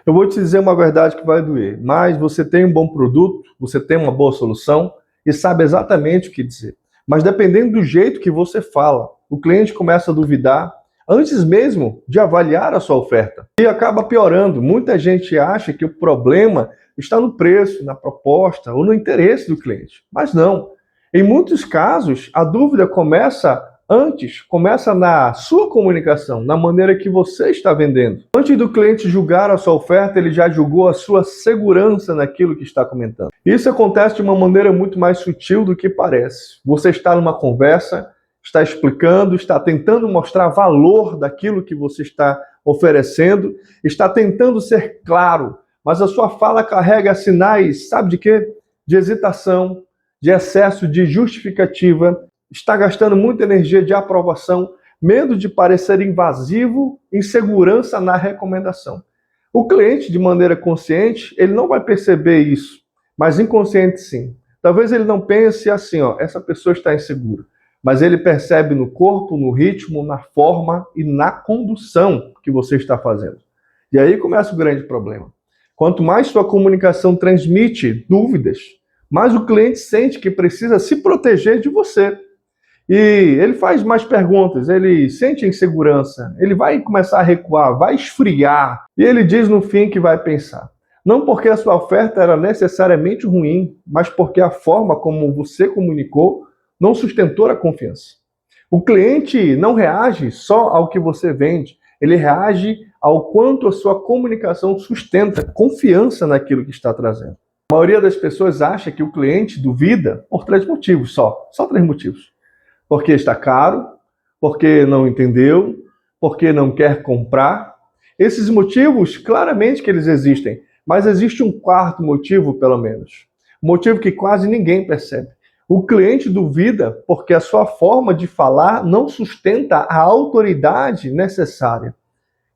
Eu vou te dizer uma verdade que vai doer, mas você tem um bom produto, você tem uma boa solução e sabe exatamente o que dizer. Mas dependendo do jeito que você fala, o cliente começa a duvidar antes mesmo de avaliar a sua oferta. E acaba piorando. Muita gente acha que o problema está no preço, na proposta ou no interesse do cliente. Mas não. Em muitos casos, a dúvida começa na sua comunicação, na maneira que você está vendendo. Antes do cliente julgar a sua oferta, ele já julgou a sua segurança naquilo que está comentando. Isso acontece de uma maneira muito mais sutil do que parece. Você está numa conversa, está explicando, está tentando mostrar valor daquilo que você está oferecendo, está tentando ser claro, mas a sua fala carrega sinais, sabe de quê? De hesitação, de excesso de justificativa, está gastando muita energia de aprovação, medo de parecer invasivo, insegurança na recomendação. O cliente, de maneira consciente, ele não vai perceber isso, mas inconsciente sim. Talvez ele não pense assim, essa pessoa está insegura, mas ele percebe no corpo, no ritmo, na forma e na condução que você está fazendo. E aí começa o grande problema. Quanto mais sua comunicação transmite dúvidas, mais o cliente sente que precisa se proteger de você. E ele faz mais perguntas, ele sente insegurança, ele vai começar a recuar, vai esfriar. E ele diz no fim que vai pensar. Não porque a sua oferta era necessariamente ruim, mas porque a forma como você comunicou não sustentou a confiança. O cliente não reage só ao que você vende, ele reage ao quanto a sua comunicação sustenta confiança naquilo que está trazendo. A maioria das pessoas acha que o cliente duvida por 3 motivos só 3 motivos. Porque está caro, porque não entendeu, porque não quer comprar. Esses motivos, claramente que eles existem, mas existe um 4º motivo, pelo menos. Um motivo que quase ninguém percebe. O cliente duvida porque a sua forma de falar não sustenta a autoridade necessária.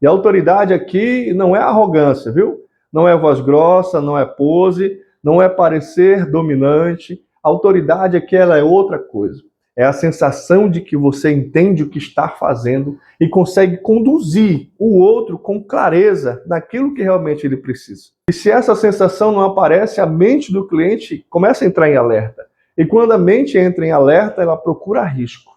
E a autoridade aqui não é arrogância, viu? Não é voz grossa, não é pose, não é parecer dominante. A autoridade aqui ela é outra coisa. É a sensação de que você entende o que está fazendo e consegue conduzir o outro com clareza naquilo que realmente ele precisa. E se essa sensação não aparece, a mente do cliente começa a entrar em alerta. E quando a mente entra em alerta, ela procura risco.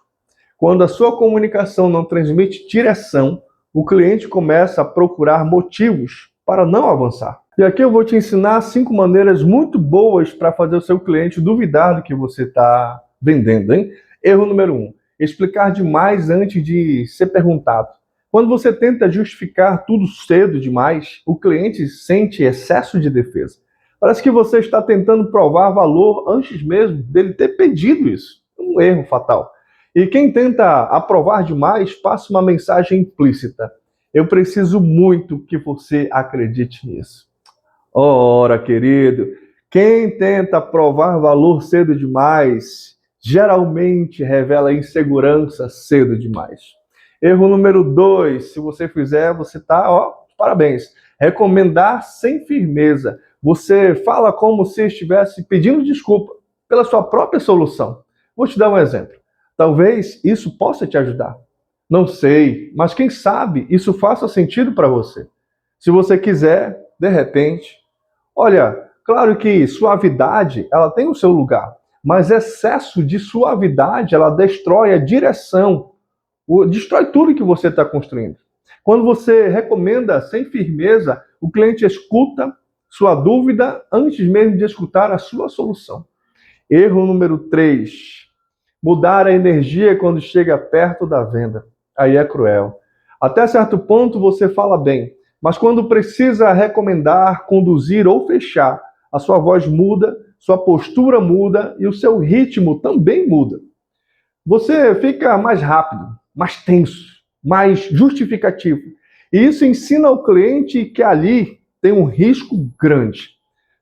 Quando a sua comunicação não transmite direção, o cliente começa a procurar motivos para não avançar. E aqui eu vou te ensinar 5 maneiras muito boas para fazer o seu cliente duvidar do que você está vendendo, hein? Erro número 1. Explicar demais antes de ser perguntado. Quando você tenta justificar tudo cedo demais, o cliente sente excesso de defesa. Parece que você está tentando provar valor antes mesmo dele ter pedido isso. Um erro fatal. E quem tenta aprovar demais passa uma mensagem implícita. Eu preciso muito que você acredite nisso. Ora, querido, quem tenta provar valor cedo demais geralmente revela insegurança cedo demais. Erro número 2, se você fizer, você está, parabéns. Recomendar sem firmeza. Você fala como se estivesse pedindo desculpa pela sua própria solução. Vou te dar um exemplo. Talvez isso possa te ajudar. Não sei, mas quem sabe isso faça sentido para você. Se você quiser, de repente. Olha, claro que suavidade, ela tem o seu lugar, mas excesso de suavidade, ela destrói a direção, destrói tudo que você está construindo. Quando você recomenda sem firmeza, o cliente escuta sua dúvida antes mesmo de escutar a sua solução. Erro número 3. Mudar a energia quando chega perto da venda. Aí é cruel. Até certo ponto você fala bem, mas quando precisa recomendar, conduzir ou fechar, a sua voz muda, sua postura muda e o seu ritmo também muda. Você fica mais rápido, mais tenso, mais justificativo. E isso ensina ao cliente que ali tem um risco grande.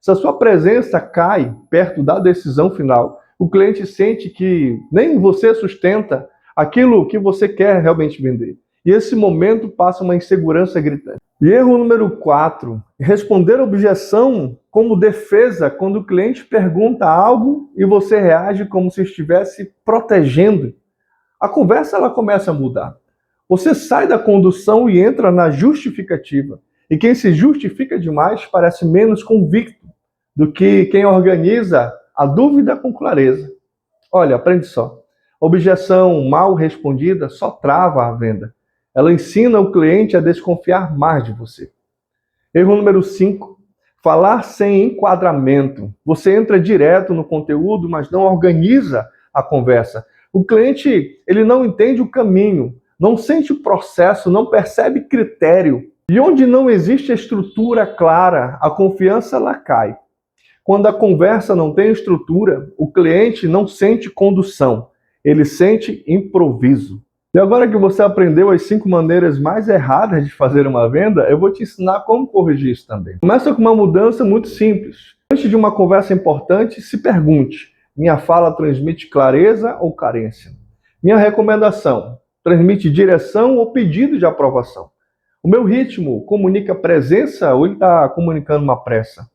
Se a sua presença cai perto da decisão final, o cliente sente que nem você sustenta aquilo que você quer realmente vender. E esse momento passa uma insegurança gritante. E erro número 4, responder a objeção como defesa quando o cliente pergunta algo e você reage como se estivesse protegendo. A conversa ela começa a mudar. Você sai da condução e entra na justificativa. E quem se justifica demais parece menos convicto do que quem organiza a dúvida com clareza. Olha, aprende só. Objeção mal respondida só trava a venda. Ela ensina o cliente a desconfiar mais de você. Erro número 5. Falar sem enquadramento. Você entra direto no conteúdo, mas não organiza a conversa. O cliente, ele não entende o caminho, não sente o processo, não percebe critério. E onde não existe estrutura clara, a confiança ela cai. Quando a conversa não tem estrutura, o cliente não sente condução, ele sente improviso. E agora que você aprendeu as 5 maneiras mais erradas de fazer uma venda, eu vou te ensinar como corrigir isso também. Começa com uma mudança muito simples. Antes de uma conversa importante, se pergunte: minha fala transmite clareza ou carência? Minha recomendação transmite direção ou pedido de aprovação? O meu ritmo comunica presença ou ele está comunicando uma pressa?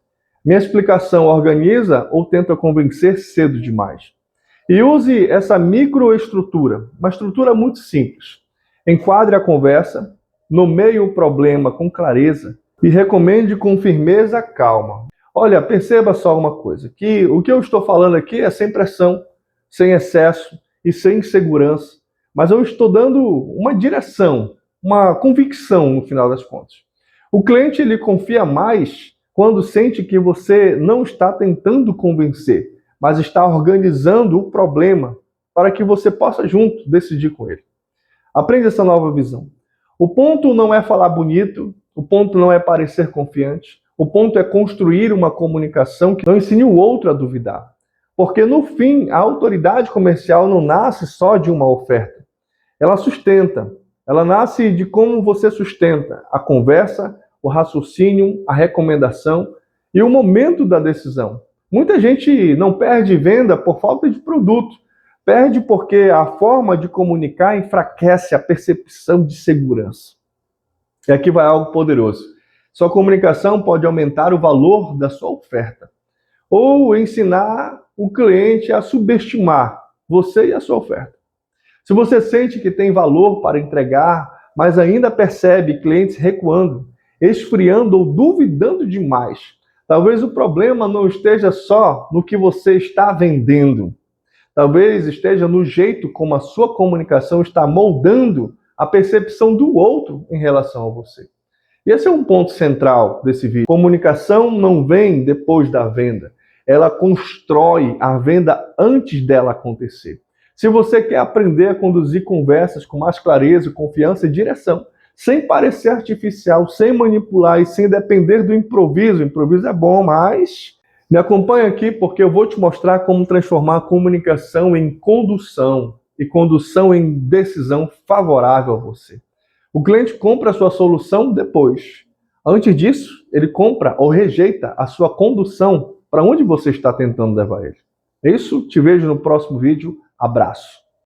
Minha explicação organiza ou tenta convencer cedo demais? E use essa microestrutura, uma estrutura muito simples. Enquadre a conversa, nomeie o problema com clareza e recomende com firmeza, calma. Olha, perceba só uma coisa, que o que eu estou falando aqui é sem pressão, sem excesso e sem insegurança, mas eu estou dando uma direção, uma convicção no final das contas. O cliente ele confia mais quando sente que você não está tentando convencer, mas está organizando o problema para que você possa junto decidir com ele. Aprenda essa nova visão. O ponto não é falar bonito, o ponto não é parecer confiante, o ponto é construir uma comunicação que não ensine o outro a duvidar. Porque no fim, a autoridade comercial não nasce só de uma oferta. Ela sustenta, ela nasce de como você sustenta a conversa, o raciocínio, a recomendação e o momento da decisão. Muita gente não perde venda por falta de produto, perde porque a forma de comunicar enfraquece a percepção de segurança. E aqui vai algo poderoso. Sua comunicação pode aumentar o valor da sua oferta ou ensinar o cliente a subestimar você e a sua oferta. Se você sente que tem valor para entregar, mas ainda percebe clientes recuando, esfriando ou duvidando demais, talvez o problema não esteja só no que você está vendendo. Talvez esteja no jeito como a sua comunicação está moldando a percepção do outro em relação a você. E esse é um ponto central desse vídeo. Comunicação não vem depois da venda. Ela constrói a venda antes dela acontecer. Se você quer aprender a conduzir conversas com mais clareza, confiança e direção, sem parecer artificial, sem manipular e sem depender do improviso. O improviso é bom, mas me acompanha aqui porque eu vou te mostrar como transformar a comunicação em condução e condução em decisão favorável a você. O cliente compra a sua solução depois. Antes disso, ele compra ou rejeita a sua condução para onde você está tentando levar ele. É isso, te vejo no próximo vídeo. Abraço.